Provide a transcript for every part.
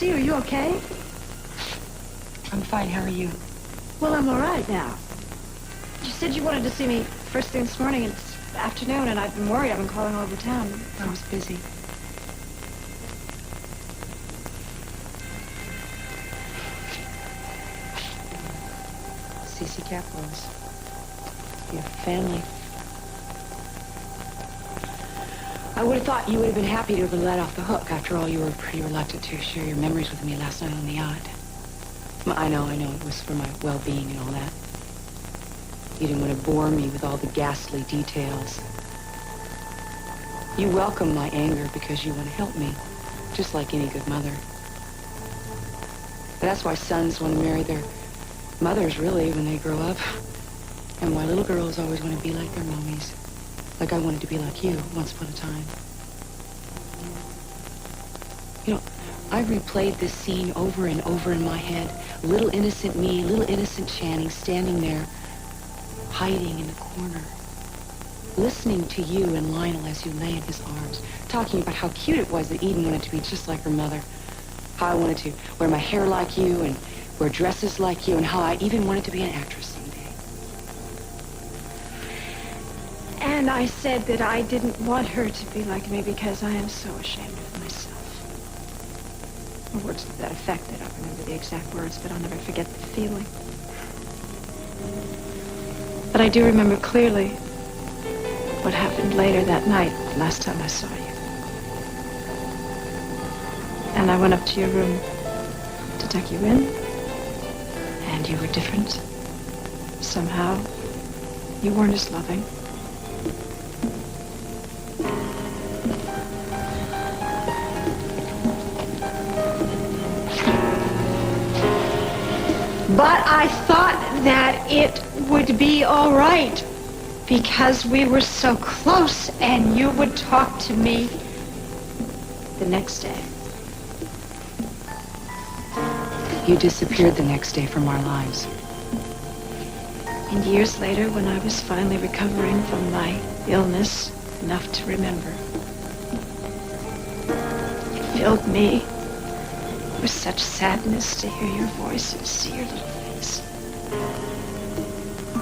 see you. Are you okay? I'm fine. How are you? Well, I'm all right now. You said you wanted to see me first thing this morning. It's afternoon, and I've been worried. I've been calling all over town. I was busy. CC Capitals. Your family. I would have thought you would have been happy to have been let off the hook. After all, you were pretty reluctant to share your memories with me last night on the yacht. I know, it was for my well-being and all that. You didn't want to bore me with all the ghastly details. You welcome my anger because you want to help me, just like any good mother. But that's why sons want to marry their mothers, really, when they grow up. And why little girls always want to be like their mommies. Like I wanted to be like you once upon a time. You know, I replayed this scene over and over in my head. Little innocent me, little innocent Channing, standing there, hiding in the corner, listening to you and Lionel as you lay in his arms, talking about how cute it was that Eden wanted to be just like her mother, how I wanted to wear my hair like you and wear dresses like you, and how I even wanted to be an actress someday. And I said that I didn't want her to be like me because I am so ashamed of myself. Or words to that effect. I don't remember the exact words, but I'll never forget the feeling. But I do remember clearly what happened later that night, last time I saw you. And I went up to your room to tuck you in, and you were different. Somehow, you weren't as loving. But I thought that it would be all right because we were so close and you would talk to me the next day. You disappeared the next day from our lives. And years later, when I was finally recovering from my illness enough to remember, it filled me with such sadness to hear your voice and see your little face.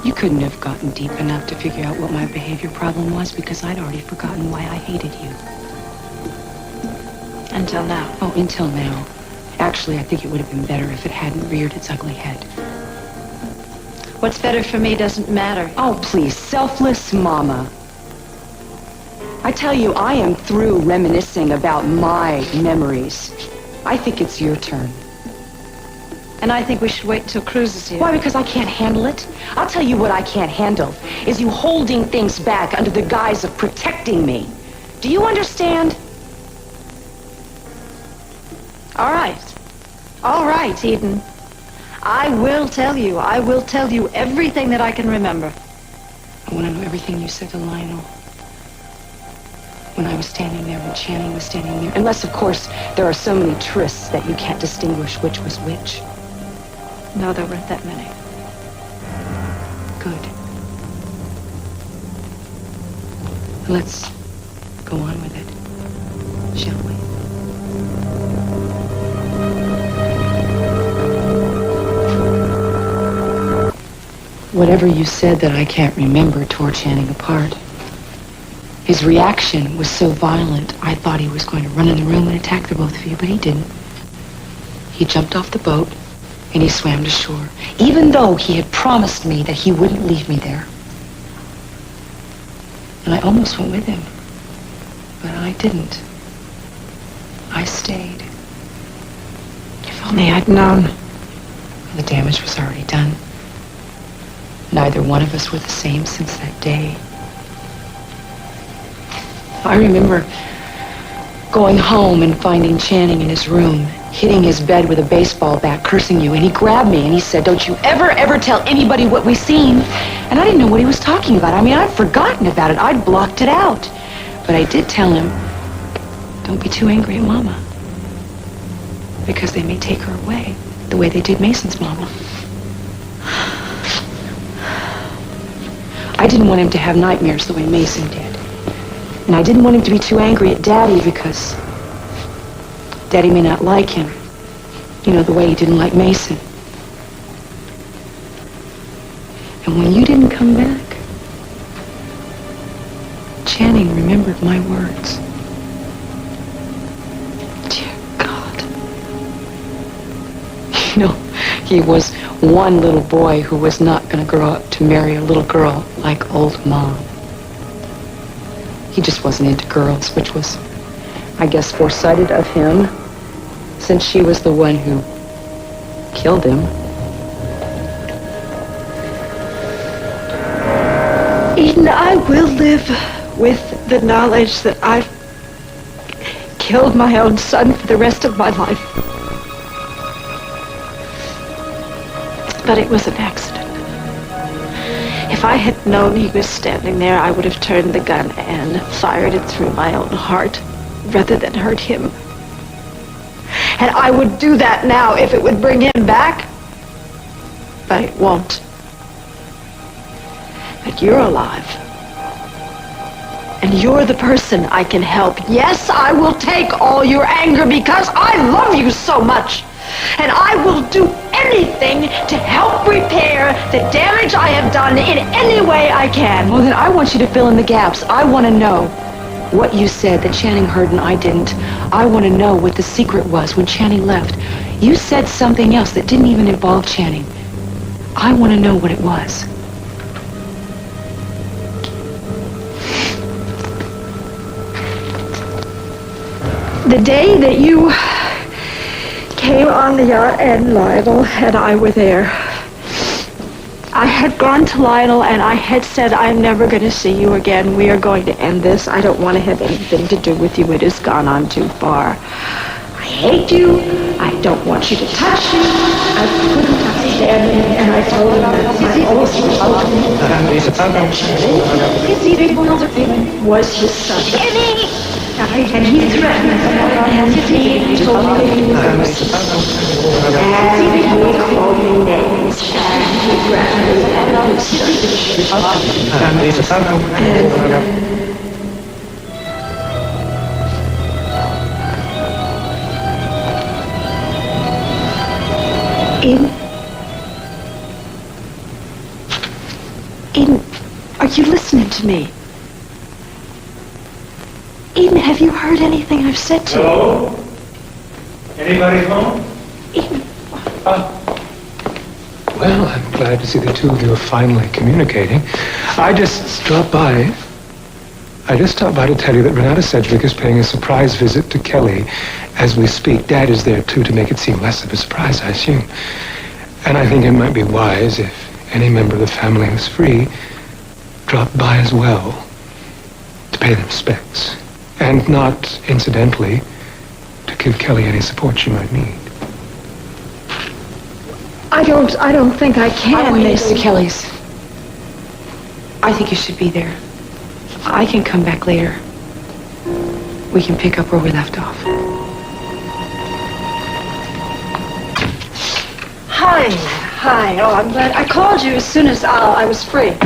You couldn't have gotten deep enough to figure out what my behavior problem was because I'd already forgotten why I hated you. Until now. Oh, until now. Actually, I think it would have been better if it hadn't reared its ugly head. What's better for me doesn't matter. Oh, please, selfless mama. I tell you, I am through reminiscing about my memories. I think it's your turn. And I think we should wait till Cruz is here. Why? Because I can't handle it? I'll tell you what I can't handle, is you holding things back under the guise of protecting me. Do you understand? All right. All right, Eden. I will tell you. I will tell you everything that I can remember. I want to know everything you said to Lionel. When I was standing there, when Channing was standing there. Unless, of course, there are so many trysts that you can't distinguish which was which. No, there weren't that many. Good. Let's go on with it, shall we? Whatever you said that I can't remember tore Channing apart. His reaction was so violent, I thought he was going to run in the room and attack the both of you, but he didn't. He jumped off the boat, and he swam to shore, even though he had promised me that he wouldn't leave me there. And I almost went with him, but I didn't. I stayed. If only I'd known. The damage was already done. Neither one of us were the same since that day. I remember going home and finding Channing in his room, hitting his bed with a baseball bat, cursing you, and he grabbed me and he said, "Don't you ever tell anybody what we've seen." And I didn't know what he was talking about. I mean, I'd forgotten about it. I'd blocked it out. But I did tell him, "Don't be too angry at Mama, because they may take her away, the way they did Mason's mama." I didn't want him to have nightmares the way Mason did. And I didn't want him to be too angry at Daddy because Daddy may not like him. You know, the way he didn't like Mason. And when you didn't come back, Channing remembered my words. Dear God. You know, he was one little boy who was not going to grow up to marry a little girl like old Mom. He just wasn't into girls, which was, I guess, foresighted of him, since she was the one who killed him. Eden, I will live with the knowledge that I've killed my own son for the rest of my life. But it was an accident. If I had known he was standing there, I would have turned the gun and fired it through my own heart rather than hurt him. And I would do that now if it would bring him back. But it won't. But you're alive. And you're the person I can help. Yes, I will take all your anger because I love you so much. And I will do anything to help repair the damage I have done in any way I can. Well, then I want you to fill in the gaps. I want to know what you said that Channing heard and I didn't. I want to know what the secret was when Channing left. You said something else that didn't even involve Channing. I want to know what it was. The day that you came on the yacht and Lionel and I were there, I had gone to Lionel and I had said, I'm never going to see you again. We are going to end this. I don't want to have anything to do with you. It has gone on too far. I hate you. I don't want you to touch me. I couldn't understand him, and I told him that my old was his son. And he threatened and he told me he was going to and he called me names and he threatened me Eden, are you listening to me? Eden, have you heard anything I've said to you? Hello? Anybody home? Eden. Well, I'm glad to see the two of you are finally communicating. I just stopped by to tell you that Renata Sedgwick is paying a surprise visit to Kelly as we speak. Dad is there, too, to make it seem less of a surprise, I assume. And I think it might be wise if any member of the family who's free dropped by as well to pay their respects. And not, incidentally, to give Kelly any support she might need. I don't think I can, Mr. Kelly's. I think you should be there. I can come back later. We can pick up where we left off. Hi. Oh, I'm glad. I called you as soon as I was free.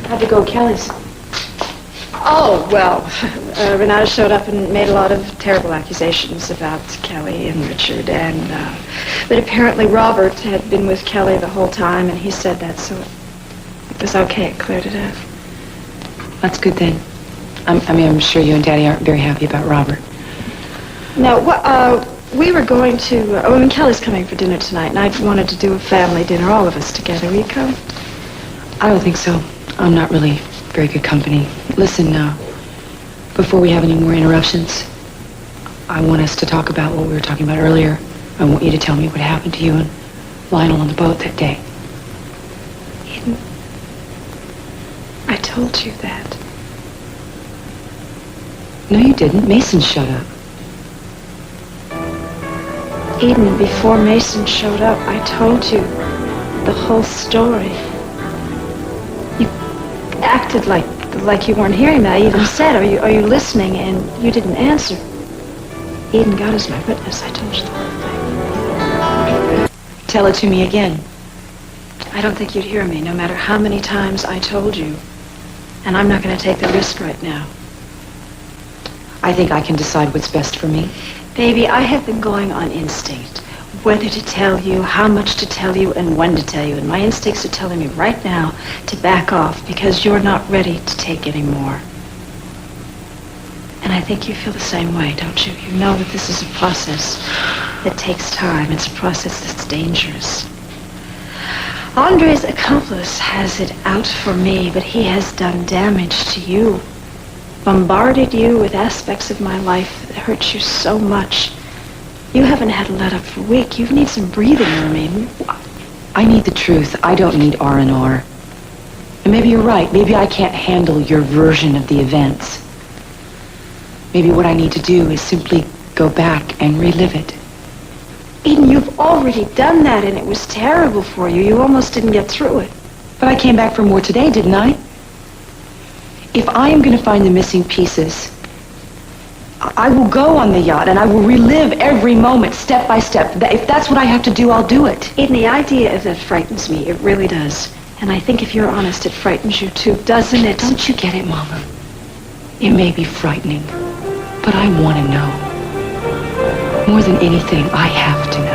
How'd you go, Kelly's? Oh, well, Renata showed up and made a lot of terrible accusations about Kelly and Richard, and but apparently Robert had been with Kelly the whole time, and he said that, so it was okay. It cleared it up. That's good then. I'm sure you and Daddy aren't very happy about Robert. No, we were going to, Kelly's coming for dinner tonight, and I wanted to do a family dinner, all of us together. Will you come? I don't think so. I'm not really very good company. Listen, before we have any more interruptions, I want us to talk about what we were talking about earlier. I want you to tell me what happened to you and Lionel on the boat that day. Eden, I told you that. No, you didn't. Mason showed up. Eden, before Mason showed up, I told you the whole story. You acted like you weren't hearing me. I even said, are you listening? And you didn't answer. Eden, God is my witness. I told you the whole thing. Tell it to me again. I don't think you'd hear me, no matter how many times I told you. And I'm not going to take the risk right now. I think I can decide what's best for me. Baby, I have been going on instinct. whether to tell you, how much to tell you, and when to tell you. And my instincts are telling me right now to back off because you're not ready to take any more. And I think you feel the same way, don't you? You know that this is a process that takes time. It's a process that's dangerous. Andre's accomplice has it out for me, but he has done damage to you. Bombarded you with aspects of my life that hurt you so much. You haven't had a let up for a week. You need some breathing room, Eden. I need the truth. I don't need R&R. And maybe you're right. Maybe I can't handle your version of the events. Maybe what I need to do is simply go back and relive it. Eden, you've already done that, and it was terrible for you. You almost didn't get through it. But I came back for more today, didn't I? If I am going to find the missing pieces, I will go on the yacht and I will relive every moment, step by step. If that's what I have to do, I'll do it. Eden, the idea of that frightens me. It really does. And I think if you're honest, it frightens you too, doesn't it? Don't you get it, Mama? It may be frightening, but I want to know. More than anything, I have to